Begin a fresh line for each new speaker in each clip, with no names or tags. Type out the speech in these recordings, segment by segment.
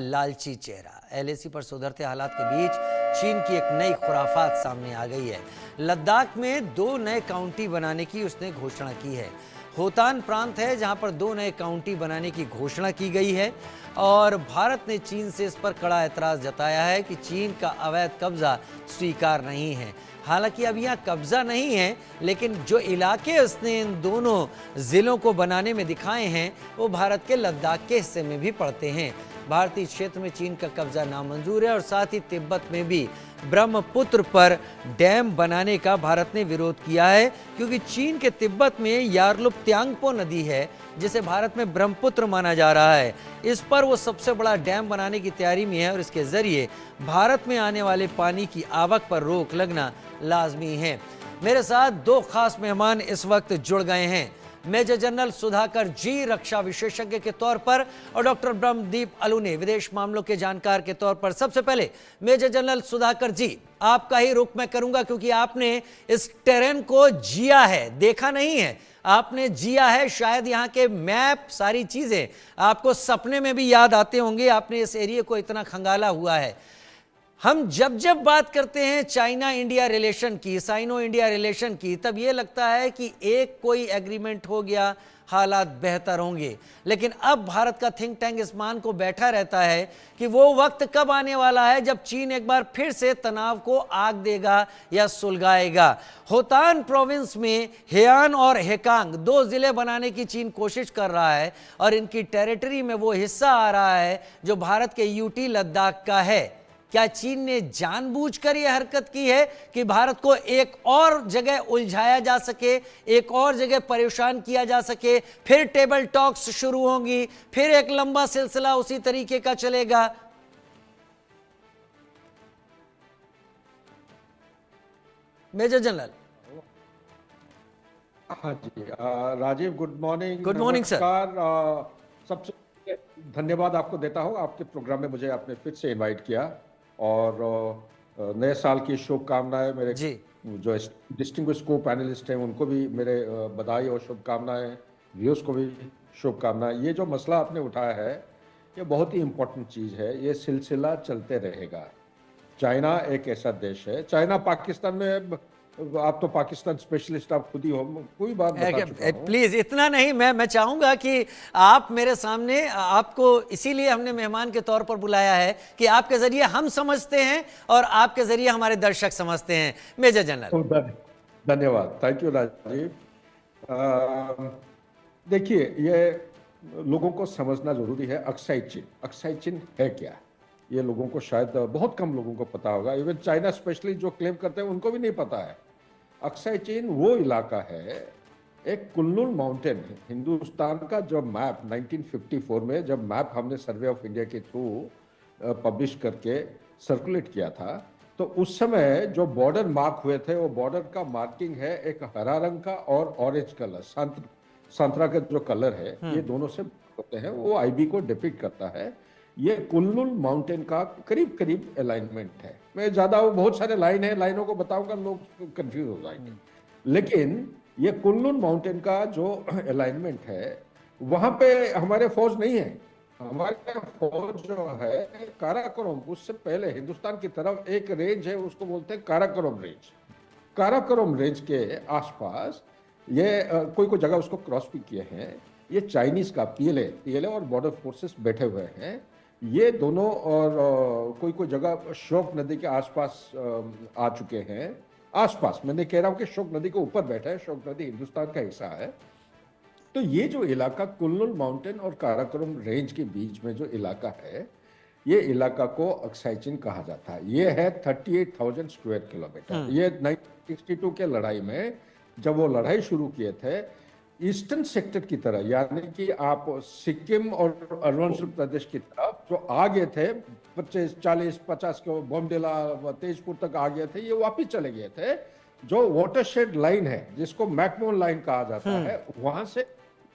लालची चेहरा। एलएसी पर सुधरते हालात के बीच चीन की एक नई खुराफात सामने आ गई है। लद्दाख में 2 नए काउंटी बनाने की उसने घोषणा की है। होतान प्रांत है जहां पर 2 नए काउंटी बनाने की घोषणा की गई है और भारत ने चीन से इस पर कड़ा एतराज जताया है कि चीन का अवैध कब्जा स्वीकार नहीं है। हालांकि अब यहाँ कब्जा नहीं है, लेकिन जो इलाके उसने इन दोनों जिलों को बनाने में दिखाए हैं वो भारत के लद्दाख के हिस्से में भी पड़ते हैं। भारतीय क्षेत्र में चीन का कब्जा नामंजूर है और साथ ही तिब्बत में भी ब्रह्मपुत्र पर डैम बनाने का भारत ने विरोध किया है, क्योंकि चीन के तिब्बत में यारलुप त्यांगपो नदी है जिसे भारत में ब्रह्मपुत्र माना जा रहा है। इस पर वो सबसे बड़ा डैम बनाने की तैयारी में है और इसके जरिए भारत में आने वाले पानी की आवक पर रोक लगना लाजमी है। मेरे साथ 2 खास मेहमान इस वक्त जुड़ गए हैं, मेजर जनरल सुधाकर जी रक्षा विशेषज्ञ के तौर पर और डॉक्टर ब्रह्मदीप अलूने विदेश मामलों के जानकार के तौर पर। सबसे पहले मेजर जनरल सुधाकर जी, आपका ही रुख मैं करूंगा क्योंकि आपने इस टेरेन को जिया है, देखा नहीं है, आपने जिया है। शायद यहाँ के मैप, सारी चीजें आपको सपने में भी याद आते होंगे, आपने इस एरिया को इतना खंगाला हुआ है। हम जब जब बात करते हैं चाइना इंडिया रिलेशन की, साइनो इंडिया रिलेशन की, तब ये लगता है कि एक कोई एग्रीमेंट हो गया, हालात बेहतर होंगे। लेकिन अब भारत का थिंक टैंक इस मान को बैठा रहता है कि वो वक्त कब आने वाला है जब चीन एक बार फिर से तनाव को आग देगा या सुलगाएगा। होतान प्रोविंस में हेयान और हेकांग 2 जिले बनाने की चीन कोशिश कर रहा है और इनकी टेरिटरी में वो हिस्सा आ रहा है जो भारत के यूटी लद्दाख का है। क्या चीन ने जानबूझकर यह हरकत की है कि भारत को एक और जगह उलझाया जा सके, एक और जगह परेशान किया जा सके, फिर टेबल टॉक्स शुरू होंगी, फिर एक लंबा सिलसिला उसी तरीके का चलेगा? Major general.
हाँ जी, Rajiv, good morning.
Good morning sir.
सबसे धन्यवाद आपको देता हूँ, आपके प्रोग्राम में मुझे आपने फिर से इनवाइट किया और नए साल की शुभकामनाएं। मेरे
जी,
जो डिस्टिंग्विश्ड को पैनलिस्ट हैं उनको भी मेरे बधाई और शुभकामनाएं, व्यूअर्स को भी शुभकामनाएं। ये जो मसला आपने उठाया है ये बहुत ही इम्पोर्टेंट चीज़ है, ये सिलसिला चलते रहेगा। चाइना एक ऐसा देश है, चाइना पाकिस्तान में, आप तो पाकिस्तान स्पेशलिस्ट आप खुद ही हो, कोई बात बता चुका हूं।
प्लीज इतना नहीं, मैं चाहूंगा कि आप मेरे सामने, आपको इसीलिए हमने मेहमान के तौर पर बुलाया है कि आपके जरिए हम समझते हैं और आपके जरिए हमारे दर्शक समझते हैं। Major general.
धन्यवाद, थैंक यू राजीव। देखिए, ये लोगों को समझना जरूरी है। अक्साई चीन है क्या, ये लोगों को शायद बहुत कम लोगों को पता होगा। इवन चाइना स्पेशली जो क्लेम करते हैं उनको भी नहीं पता है। अक्साई चीन वो इलाका है, एक कुल्लूल माउंटेन है। हिंदुस्तान का जब मैप 1954 में जब मैप हमने सर्वे ऑफ इंडिया के थ्रू पब्लिश करके सर्कुलेट किया था, तो उस समय जो बॉर्डर मार्क हुए थे वो बॉर्डर का मार्किंग है एक हरा रंग का और ऑरेंज कलर, संतरा का जो कलर है, ये दोनों से होते हैं, वो आईबी को डिपिक्ट करता है। ये कुल्लूल माउंटेन का करीब करीब अलाइनमेंट है। मैं ज्यादा, वो बहुत सारे लाइन है, लाइनों को बताऊंगा लोग कंफ्यूज हो जाएंगे, लेकिन ये कुल्लूल माउंटेन का जो अलाइनमेंट है वहां पे हमारे फौज नहीं है। हमारे फौज जो है काराकोरम, उससे पहले हिंदुस्तान की तरफ एक रेंज है, उसको बोलते हैं काराकोरम रेंज। काराकोरम रेंज के आसपास ये कोई जगह उसको क्रॉस भी किए हैं। ये चाइनीज का पीएलए और बॉर्डर फोर्सेस बैठे हुए हैं ये दोनों, और कोई जगह शोक नदी के आसपास आ चुके हैं। आसपास, मैंने कह रहा हूं कि शोक नदी के ऊपर बैठा है, शोक नदी हिंदुस्तान का हिस्सा है। तो ये जो इलाका कुल्लूल माउंटेन और काराकोरम रेंज के बीच में जो इलाका है, ये इलाका को अक्साई चीन कहा जाता है। ये है 38,000 स्क्वायर किलोमीटर। ये 1962 के लड़ाई में जब वो लड़ाई शुरू किए थे, ईस्टर्न सेक्टर की तरह, यानी कि आप सिक्किम और अरुणाचल प्रदेश की तरफ जो आ गए थे 25, 40, 50 के बॉम्बेला तेजपुर तक आ गए थे, ये वापिस चले गए थे। जो वाटरशेड लाइन है जिसको मैकमोहन लाइन कहा जाता है, वहां से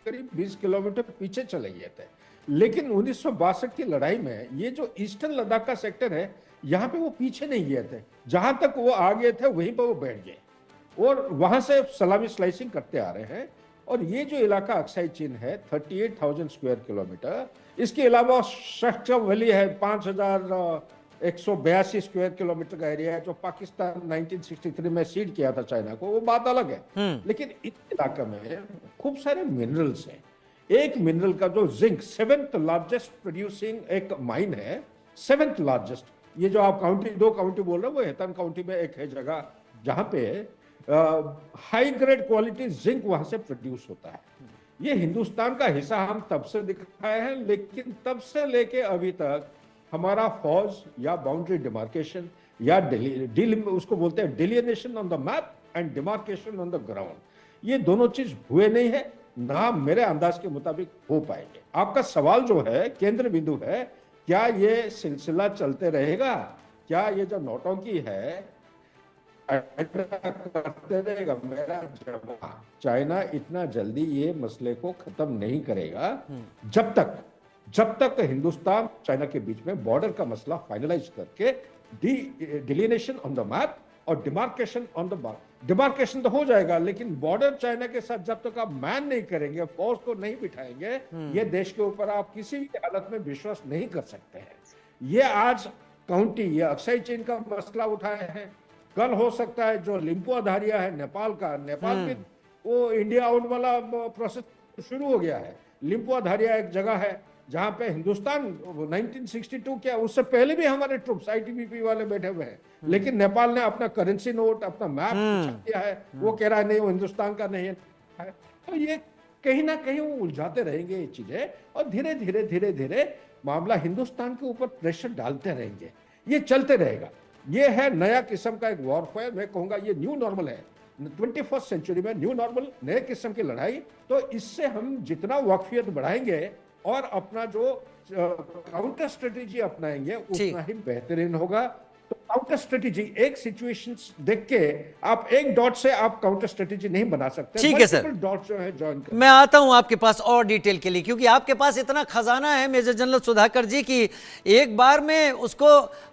करीब 20 किलोमीटर पीछे चले गए थे। लेकिन 1962 की लड़ाई में ये जो ईस्टर्न लद्दाख का सेक्टर है, यहाँ पे वो पीछे नहीं गए थे, जहां तक वो आ गए थे वहीं पर वो बैठ गए और वहां से सलामी स्लाइसिंग करते आ रहे हैं। और ये जो इलाका अक्साई चीन है 38,000 स्क्वायर किलोमीटर, इसके अलावा स्ट्रक्चर वैली है, 5,182 स्क्वायर किलोमीटर का एरिया है, जो पाकिस्तान 1963 में सीड किया था चाइना को, वो बात अलग है। लेकिन इस इलाके में खूब सारे मिनरल्स हैं। एक मिनरल का जो जिंक 7th लार्जेस्ट प्रोड्यूसिंग एक माइन है, 7th लार्जेस्ट। ये जो आप काउंटी, 2 काउंटी बोल रहे हो, वो हेतन काउंटी में एक है जगह जहां पे हाई ग्रेड क्वालिटी जिंक वहां से प्रोड्यूस होता है। ये हिंदुस्तान का हिस्सा हम तब से दिखाए हैं, लेकिन तब से लेके अभी तक हमारा फौज या बाउंड्री डिमार्केशन या उसको बोलते हैं delineation on the map and demarcation on the ground, ये दोनों चीज हुए नहीं है, ना मेरे अंदाज के मुताबिक हो पाएंगे। आपका सवाल जो है, केंद्र बिंदु है, क्या ये सिलसिला चलते रहेगा? क्या ये जो नौटंकी है करते रहेगा? मेरा जवाब, चाइना इतना जल्दी ये मसले को खत्म नहीं करेगा जब तक हिंदुस्तान चाइना के बीच में बॉर्डर का मसला फाइनलाइज करके डिलिनेशन ऑन द मैप और demarcation on the border, demarcation तो हो जाएगा, लेकिन बॉर्डर चाइना के साथ जब तक आप मैन नहीं करेंगे, फोर्स को नहीं बिठाएंगे, ये देश के ऊपर आप किसी भी हालत में विश्वास नहीं कर सकते हैं। ये आज काउंटी, ये अक्साई चीन का मसला उठाए हैं, कल हो सकता है जो लिम्पो अधारिया है नेपाल का, नेपाल में वो इंडिया आउट वाला प्रोसेस शुरू हो गया है। लिम्पो अधारिया एक जगह है जहां पे हिंदुस्तान 1962 क्या, उससे पहले भी हमारे ट्रुप्स आईटीबीपी वाले बैठे हुए हैं, लेकिन नेपाल ने अपना करेंसी नोट, अपना मैप किया है, वो कह रहा है नहीं वो हिंदुस्तान का नहीं है। तो ये कहीं ना कहीं वो उलझाते रहेंगे ये चीजें, और धीरे धीरे मामला हिंदुस्तान के ऊपर प्रेशर डालते रहेंगे, ये चलते रहेगा। ये है नया किस्म का एक वॉरफेयर, मैं कहूंगा ये न्यू नॉर्मल है 21st सेंचुरी में, न्यू नॉर्मल, नए किस्म की लड़ाई। तो इससे हम जितना वाकफियत बढ़ाएंगे और अपना जो काउंटर स्ट्रेटेजी अपनाएंगे उतना ही बेहतरीन होगा। तो काउंटर स्ट्रेटेजी, एक सिचुएशन देख के आप एक डॉट से आप काउंटर स्ट्रेटेजी नहीं बना सकते।
ठीक है सर,
डॉट जो है ज्वाइन कर।
मैं आता हूं आपके पास और डिटेल के लिए, क्योंकि आपके पास इतना खजाना है मेजर जनरल सुधाकर जी की एक बार में उसको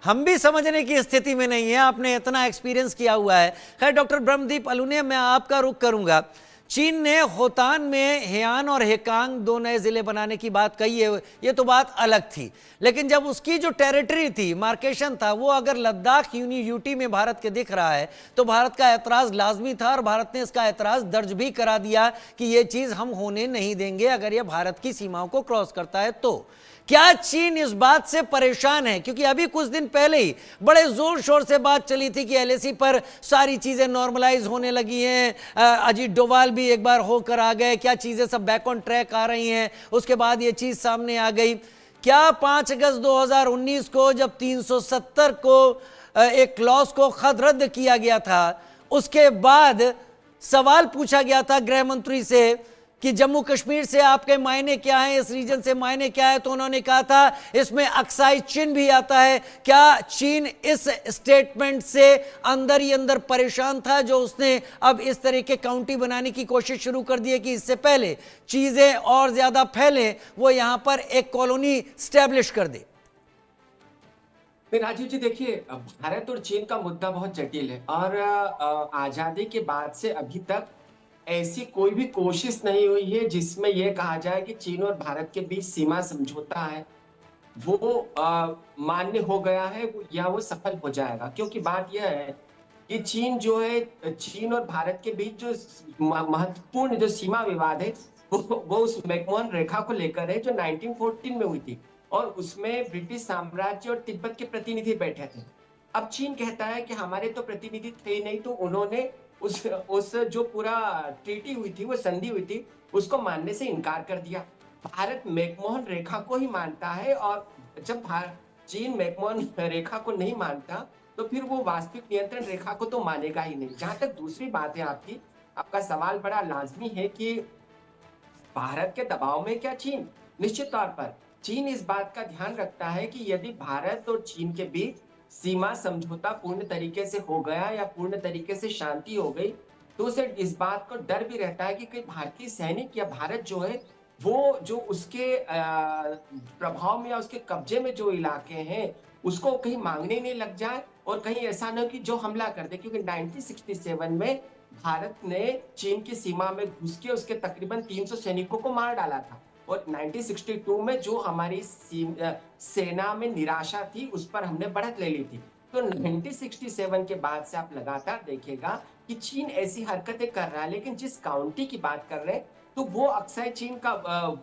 हम भी समझने की स्थिति में नहीं है, आपने इतना एक्सपीरियंस किया हुआ है। खैर डॉक्टर ब्रह्मदीप अलूनिया, मैं आपका रुख करूंगा। चीन ने होतान में हेयान और हेकांग 2 नए जिले बनाने की बात कही है, ये तो बात अलग थी, लेकिन जब उसकी जो टेरिटरी थी, मार्केशन था, वो अगर लद्दाख यूटी में भारत के दिख रहा है तो भारत का ऐतराज लाजमी था, और भारत ने इसका ऐतराज दर्ज भी करा दिया कि ये चीज हम होने नहीं देंगे अगर ये भारत की सीमाओं को क्रॉस करता है। तो क्या चीन इस बात से परेशान है? क्योंकि अभी कुछ दिन पहले ही बड़े जोर शोर से बात चली थी कि एलएसी पर सारी चीजें नॉर्मलाइज होने लगी हैं, अजीत डोभाल भी एक बार होकर आ गए, क्या चीजें सब बैक ऑन ट्रैक आ रही हैं। उसके बाद ये चीज सामने आ गई। क्या 5 अगस्त 2019 को जब 370 को एक क्लॉज को खत रद्द किया गया था, उसके बाद सवाल पूछा गया था गृह मंत्री से कि जम्मू कश्मीर से आपके मायने क्या है, इस रीजन से मायने क्या है, तो उन्होंने कहा था इसमें अक्साई चीन भी आता है। क्या चीन इस स्टेटमेंट से अंदर ही अंदर परेशान था जो उसने अब इस तरह के काउंटी बनाने की कोशिश शुरू कर दी है कि इससे पहले चीजें और ज्यादा फैले, वो यहां पर एक कॉलोनी स्टैब्लिश कर दे?
राजीव जी देखिए, भारत और चीन का मुद्दा बहुत जटिल है, और आजादी के बाद से अभी तक ऐसी कोई भी कोशिश नहीं हुई है जिसमें यह कहा जाए कि चीन और भारत के बीच सीमा समझौता है वो मान्य हो गया है या वो सफल हो जाएगा। क्योंकि बात यह है कि चीन जो है, चीन और भारत के बीच जो महत्वपूर्ण जो सीमा विवाद है वो उस मैकमोहन रेखा को लेकर है जो 1914 में हुई थी, और उसमें ब्रिटिश साम्राज्य और तिब्बत के प्रतिनिधि बैठे थे। अब चीन कहता है कि हमारे तो प्रतिनिधि थे ही नहीं, तो उन्होंने उस जो पूरा ट्रीटी हुई थी, वो संधि हुई थी, उसको मानने से इनकार कर दिया। भारत मैकमोहन रेखा को ही मानता है, और जब चीन मैकमोहन रेखा को नहीं मानता तो फिर वो वास्तविक नियंत्रण रेखा को तो मानेगा ही नहीं। जहां तक दूसरी बात है आपका सवाल बड़ा लाजमी है कि भारत के दबाव में क्या चीन? निश्चित तौर पर चीन इस बात का ध्यान रखता है कि यदि भारत और चीन के बीच सीमा समझौता पूर्ण तरीके से हो गया या पूर्ण तरीके से शांति हो गई, तो उसे इस बात को डर भी रहता है कि कोई भारतीय सैनिक या भारत जो है वो जो उसके प्रभाव में या उसके कब्जे में जो इलाके हैं उसको कहीं मांगने नहीं लग जाए, और कहीं ऐसा न हो कि जो हमला कर दे। क्योंकि 1967 में भारत ने चीन की सीमा में घुस के उसके तकरीबन 300 सैनिकों को मार डाला था। और 1962 में जो हमारी सेना में निराशा थी उस पर हमने बढ़त ले ली थी। तो 1967 के बाद से आप लगातार देखिएगा कि चीन ऐसी हरकतें कर रहा है, लेकिन जिस काउंटी की बात कर रहे हैं तो वो अक्सर चीन का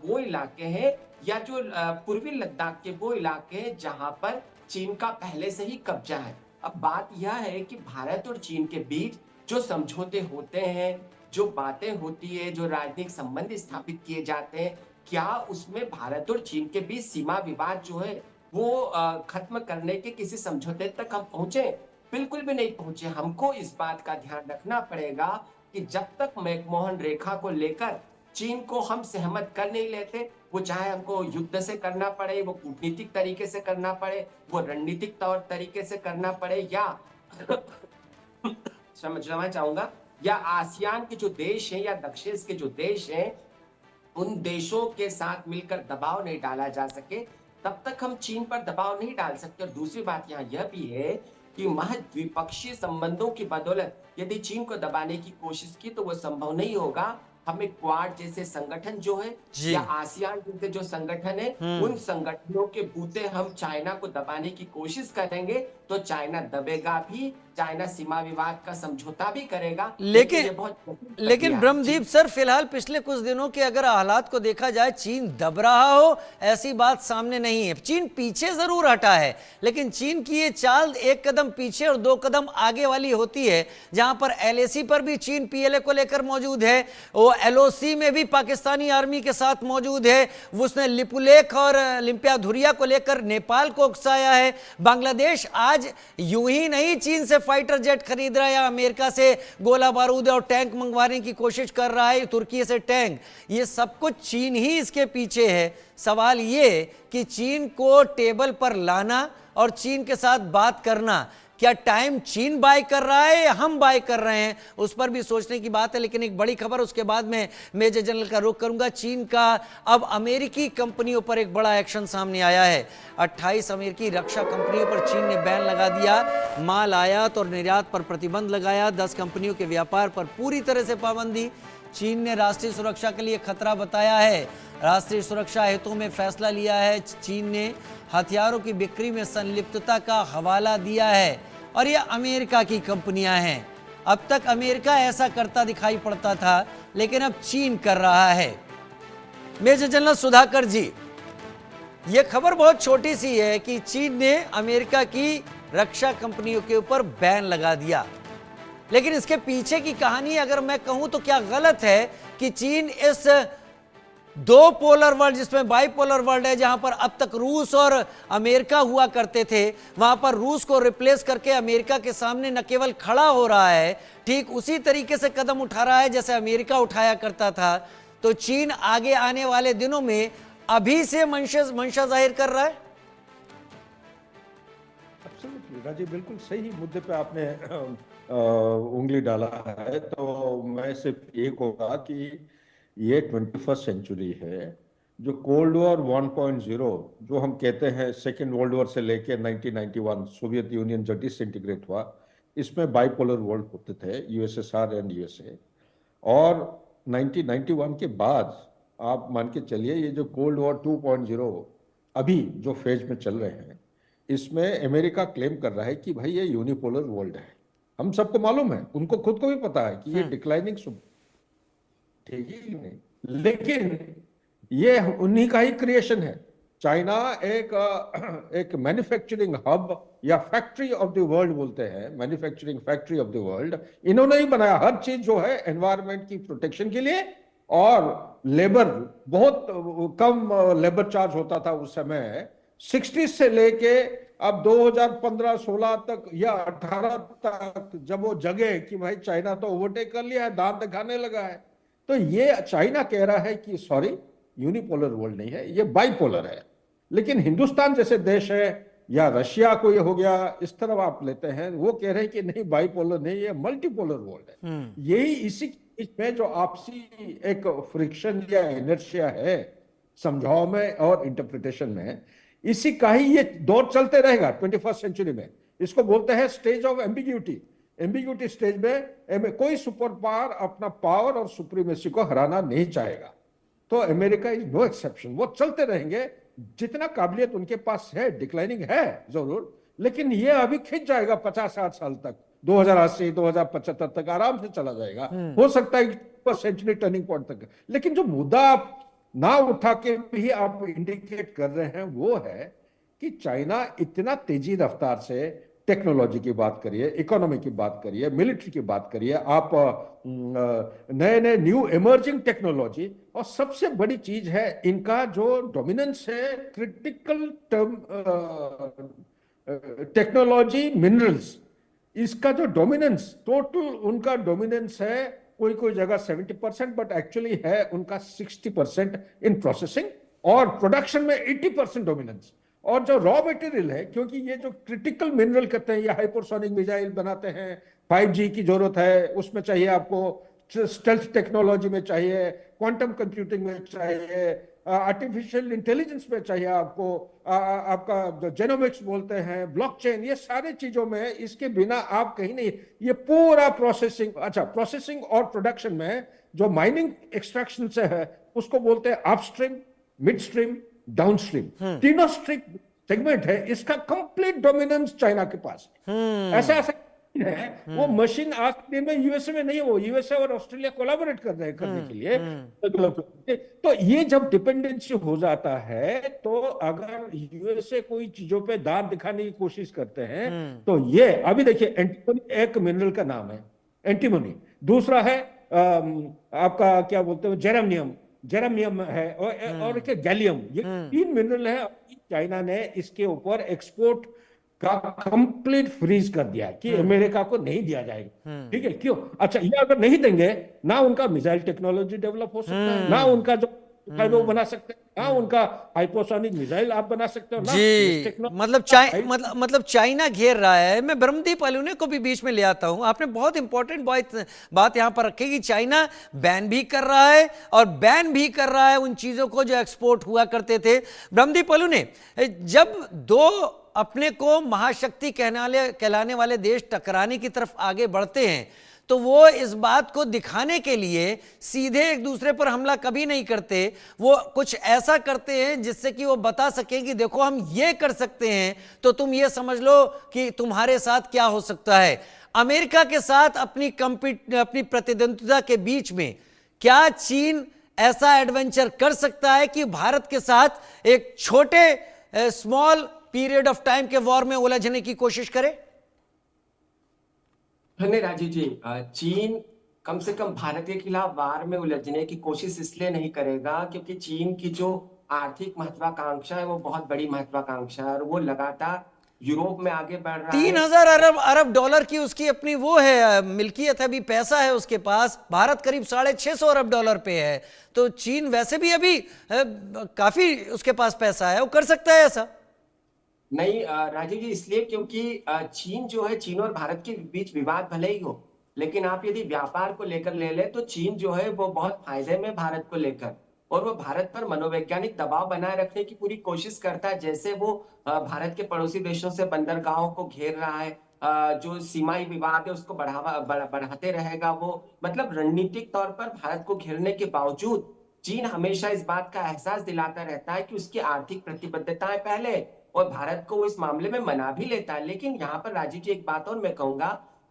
वो इलाके हैं या जो पूर्वी लद्दाख के वो इलाके हैं जहां पर चीन का पहले से ही कब्जा है। अब बात यह है कि भारत और चीन के बीच जो समझौते होते हैं, जो बातें होती है, जो राजनीतिक संबंध स्थापित किए जाते हैं, क्या उसमें भारत और चीन के बीच सीमा विवाद जो है वो खत्म करने के किसी समझौते तक हम पहुंचे? बिल्कुल भी नहीं पहुंचे। हमको इस बात का ध्यान रखना पड़ेगा कि जब तक मैकमोहन रेखा को लेकर चीन को हम सहमत कर नहीं लेते, वो चाहे हमको युद्ध से करना पड़े, वो कूटनीतिक तरीके से करना पड़े, वो रणनीतिक तौर तरीके से करना पड़े, या समझना चाहूंगा, या आसियान के जो देश हैं या दक्षिण के जो देश हैं उन देशों के साथ मिलकर दबाव नहीं डाला जा सके, तब तक हम चीन पर दबाव नहीं डाल सकते। और दूसरी बात यहाँ यह भी है कि महज द्विपक्षीय संबंधों की बदौलत यदि चीन को दबाने की कोशिश की तो वो संभव नहीं होगा। हमें क्वाड जैसे संगठन जो है
जी।
या आसियान जैसे जो संगठन है, उन संगठनों के बूते हम चाइना को दबाने की कोशिश करेंगे तो चाइना दबेगा भी, चाइना सीमा विवाद का समझौता भी करेगा। ये
लेकिन
बहुत जटिल प्रक्रिया
लेकिन
है।
ब्रह्मदीप सर, फिलहाल पिछले कुछ दिनों के अगर हालात को देखा जाए, चीन दब रहा हो ऐसी बात सामने नहीं है। चीन पीछे जरूर हटा है, लेकिन चीन की ये चाल एक कदम पीछे और दो कदम आगे वाली होती है। जहां पर LAC पर भी चीन PLA को लेकर मौजूद है, वो LOC में भी पाकिस्तानी आर्मी के साथ मौजूद है, उसने लिपुलेख और लिम्पियाधुरिया को लेकर नेपाल को उकसाया है। बांग्लादेश आज यूं ही नहीं चीन से फाइटर जेट खरीद रहा है या अमेरिका से गोला बारूद और टैंक मंगवाने की कोशिश कर रहा है, तुर्की से टैंक, ये सब कुछ चीन ही इसके पीछे है। सवाल ये कि चीन को टेबल पर लाना और चीन के साथ बात करना, क्या टाइम चीन बाय कर रहा है या हम बाय कर रहे हैं, उस पर भी सोचने की बात है। लेकिन एक बड़ी खबर, उसके बाद में मेजर जनरल का रुख करूंगा। चीन का अब अमेरिकी कंपनियों पर एक बड़ा एक्शन सामने आया है। 28 अमेरिकी रक्षा कंपनियों पर चीन ने बैन लगा दिया, माल आयात और निर्यात पर प्रतिबंध लगाया, 10 कंपनियों के व्यापार पर पूरी तरह से पाबंदी। चीन ने राष्ट्रीय सुरक्षा के लिए खतरा बताया है, राष्ट्रीय सुरक्षा हेतु में फैसला लिया है। चीन ने हथियारों की बिक्री में संलिप्तता का हवाला दिया है और ये अमेरिका की कंपनियां हैं। अब तक अमेरिका ऐसा करता दिखाई पड़ता था, लेकिन अब चीन कर रहा है। मेजर जनरल सुधाकर जी, ये खबर बहुत छोटी सी है कि चीन ने अमेरिका की रक्षा कंपनियों के ऊपर बैन लगा दिया, लेकिन इसके पीछे की कहानी अगर मैं कहूं तो क्या गलत है कि चीन इस दो पोलर वर्ल्ड, जिसमें बाइपोलर वर्ल्ड है, जहां पर अब तक रूस और अमेरिका हुआ करते थे, वहां पर रूस को रिप्लेस करके अमेरिका के सामने न केवल खड़ा हो रहा है, ठीक उसी तरीके से कदम उठा रहा है जैसे अमेरिका उठाया करता था। तो चीन आगे आने वाले दिनों में अभी से मंशा जाहिर कर रहा है।
एब्सोल्युटली राजीव, बिल्कुल सही मुद्दे पे आपने उंगली डाला है। तो मैं सिर्फ ये कहूँगा कि ये 21st सेंचुरी है। जो कोल्ड वॉर 1.0 जो हम कहते हैं, सेकेंड वर्ल्ड वॉर से लेके 1991 सोवियत यूनियन जब डिसइंटीग्रेट हुआ, इसमें बाइपोलर वर्ल्ड होते थे, USSR एंड USA। और 1991 के बाद आप मान के चलिए ये जो कोल्ड वॉर 2.0 अभी जो फेज में चल रहे हैं, इसमें अमेरिका क्लेम कर रहा है कि भाई ये यूनिपोलर वर्ल्ड है। हम सबको मालूम है, उनको खुद को भी पता है कि ये डिक्लाइनिंग, ठीक है नहीं, लेकिन ये उन्हीं का ही क्रिएशन है। चाइना एक मैन्युफैक्चरिंग हब या फैक्ट्री ऑफ द वर्ल्ड बोलते हैं, manufacturing factory of the world. इन्होंने ही बनाया हर चीज जो है एनवायरनमेंट की प्रोटेक्शन के लिए, और लेबर बहुत कम लेबर चार्ज होता था उस समय। 60 से लेके अब 2015-16 तक या 18 तक जब वो जगे कि भाई चाइना तो ओवरटेक कर लिया है, दांत दिखाने लगा है, तो ये चाइना कह रहा है कि सॉरी, यूनिपोलर वर्ल्ड नहीं है, ये बाइपोलर है। लेकिन हिंदुस्तान जैसे देश है या रशिया को ये हो गया, इस तरफ आप लेते हैं, वो कह रहे हैं कि नहीं बाइपोलर नहीं, ये मल्टीपोलर वर्ल्ड है। यही इसी में जो आपसी एक फ्रिक्शन या इनर्शिया है समझाव में और इंटरप्रिटेशन में, इसी का ही ये दौर चलते रहेगा 21st सेंचुरी में। इसको बोलते हैं stage of ambiguity. Ambiguity stage में कोई सुपर पावर अपना पावर और सुप्रीमेसी को हराना नहीं चाहेगा। तो अमेरिका इज नो एक्सेप्शन। वो चलते रहेंगे, जितना काबिलियत उनके पास है, डिक्लाइनिंग है जरूर, लेकिन ये अभी खिंच जाएगा 50-60 साल तक, 2080 2075 तक आराम से चला जाएगा। हो सकता है सेंचुरी टर्निंग पॉइंट तक। लेकिन जो मुद्दा आप ना उठा के भी आप इंडिकेट कर रहे हैं वो है कि चाइना इतना तेजी रफ्तार से टेक्नोलॉजी की बात करिए, इकोनॉमी की बात करिए, मिलिट्री की बात करिए, आप नए नए न्यू इमर्जिंग टेक्नोलॉजी, और सबसे बड़ी चीज है इनका जो डोमिनेंस है क्रिटिकल टर्म टेक्नोलॉजी मिनरल्स। इसका जो डोमिनेंस, टोटल उनका डोमिनेंस है कोई कोई जगह 70%, बट एक्चुअली है उनका 60% इन प्रोसेसिंग, और प्रोडक्शन में 80% डोमिनेंस। और जो रॉ मटेरियल है, क्योंकि ये जो क्रिटिकल मिनरल कहते हैं, ये हाइपरसोनिक मिसाइल बनाते हैं, 5G की जरूरत है, उसमें चाहिए आपको, स्टेल्थ टेक्नोलॉजी में चाहिए, क्वांटम कंप्यूटिंग में चाहिए, आर्टिफिशियल इंटेलिजेंस में चाहिए आपको, आपका जो जेनोमिक्स बोलते हैं, ब्लॉकचेन, ये सारे चीजों में इसके बिना आप कहीं नहीं। ये पूरा प्रोसेसिंग, अच्छा प्रोसेसिंग और प्रोडक्शन में जो माइनिंग एक्सट्रैक्शन से है उसको बोलते हैं अपस्ट्रीम, मिडस्ट्रीम, डाउनस्ट्रीम, तीनों स्ट्रीम सेगमेंट है। इसका कंप्लीट डोमिनेंस चाइना के पास है। ऐसा ऐसा है, वो मशीन आज के दिन में यूएसए में नहीं, वो यूएसए और ऑस्ट्रेलिया कोलैबोरेट कर रहे हैं करने के लिए। तो ये जब डिपेंडेंसी हो जाता है, तो अगर यूएसए कोई चीजों पे दांत दिखाने की कोशिश करते हैं, तो ये अभी देखिए, एंटीमोनी एक मिनरल का नाम है, एंटीमोनी। दूसरा है आपका क्या बोलते हैं, जेरमियम है, और एक गैलियम। ये 3 मिनरल है। चाइना ने इसके ऊपर एक्सपोर्ट का कंप्लीट फ्रीज कर दिया कि अमेरिका को नहीं दिया जाएगा। ठीक है, क्यों? अच्छा, ये अगर नहीं देंगे, ना उनका मिसाइल टेक्नोलॉजी डेवलप हो सकता है, ना उनका जो वो बना सकते हैं, ना उनका हाइपोसोनिक मिसाइल आप बना सकते हो, ना
जी। मतलब चाइना घेर रहा है। मैं ब्रह्मदीप अलूने को भी बीच में ले आता हूं। आपने बहुत इंपॉर्टेंट बात यहां पर रखी कि चाइना बैन भी कर रहा है, और बैन भी कर रहा है उन चीजों को जो एक्सपोर्ट हुआ करते थे। ब्रह्मदीप अलूने, जब दो अपने को महाशक्ति कहलाने वाले देश टकराने की तरफ आगे बढ़ते हैं, तो वो इस बात को दिखाने के लिए सीधे एक दूसरे पर हमला कभी नहीं करते। वो कुछ ऐसा करते हैं जिससे कि वो बता सकें कि देखो हम ये कर सकते हैं, तो तुम ये समझ लो कि तुम्हारे साथ क्या हो सकता है। अमेरिका के साथ अपनी प्रतिद्वंद्विता के बीच में क्या चीन ऐसा एडवेंचर कर सकता है कि भारत के साथ एक छोटे स्मॉल पीरियड ऑफ टाइम के वॉर में उलझने की कोशिश करे?
नहीं राजीव जी, चीन कम से कम भारत के खिलाफ वार में उलझने की कोशिश इसलिए नहीं करेगा क्योंकि चीन की जो आर्थिक महत्वाकांक्षा है वो बहुत बड़ी महत्वाकांक्षा है, और वो लगातार यूरोप में आगे बढ़ रहा है।
3000 अरब डॉलर की उसकी अपनी वो है मिल्कियत है, अभी पैसा है उसके पास। भारत करीब 650 अरब डॉलर पे है। तो चीन वैसे भी अभी काफी उसके पास पैसा है, वो कर सकता है ऐसा।
नहीं राजीव जी, इसलिए क्योंकि चीन जो है, चीन और भारत के बीच विवाद भले ही हो, लेकिन आप यदि व्यापार को लेकर ले लें तो चीन जो है वो बहुत फायदे में भारत को लेकर, और वो भारत पर मनोवैज्ञानिक दबाव बनाए रखने की पूरी कोशिश करता है। जैसे वो भारत के पड़ोसी देशों से बंदरगाहों को घेर रहा है, जो सीमाई विवाद है उसको बढ़ाते रहेगा वो। मतलब रणनीतिक तौर पर भारत को घेरने के बावजूद चीन हमेशा इस बात का एहसास दिलाता रहता है कि उसकी आर्थिक प्रतिबद्धताएं पहले, और भारत को वो इस मामले में मना भी लेता है। लेकिन यहाँ पर राजीव जी एक बात और मैं कहूंगा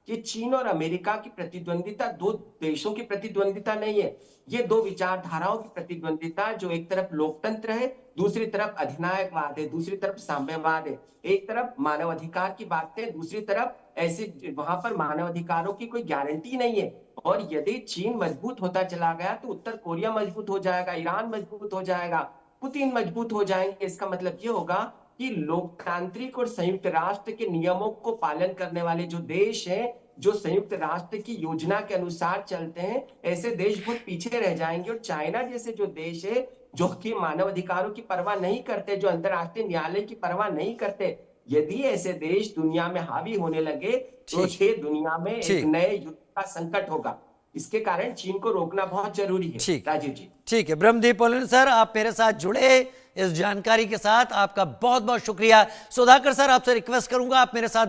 कि चीन और अमेरिका की प्रतिद्वंदिता दो देशों की प्रतिद्वंदिता नहीं है, ये दो विचारधाराओं की प्रतिद्वंदिता, जो एक तरफ लोकतंत्र है, दूसरी तरफ अधिनायकवाद है, दूसरी तरफ साम्यवाद है। एक तरफ मानवाधिकार की बात है, दूसरी तरफ ऐसे वहां पर मानवाधिकारों की कोई गारंटी नहीं है। और यदि चीन मजबूत होता चला गया तो उत्तर कोरिया मजबूत हो जाएगा, ईरान मजबूत हो जाएगा, पुतिन मजबूत हो जाएंगे। इसका मतलब ये होगा कि लोकतांत्रिक और संयुक्त राष्ट्र के नियमों को पालन करने वाले जो देश हैं, जो संयुक्त राष्ट्र की योजना के अनुसार चलते हैं, ऐसे देश बहुत पीछे रह जाएंगे। और चाइना जैसे जो देश है, जो कि मानव अधिकारों की परवाह नहीं करते, जो अंतर्राष्ट्रीय न्यायालय की परवाह नहीं करते, यदि ऐसे देश दुनिया में हावी होने लगे तो ये दुनिया में एक नए युद्ध का संकट होगा। इसके कारण चीन को रोकना बहुत जरूरी है। राजीव जी,
ठीक है। ब्रह्मदीप अलूने सर, आप मेरे साथ जुड़े इस जानकारी के साथ, आपका बहुत बहुत शुक्रिया। सुधाकर सर, आपसे रिक्वेस्ट करूंगा आप मेरे साथ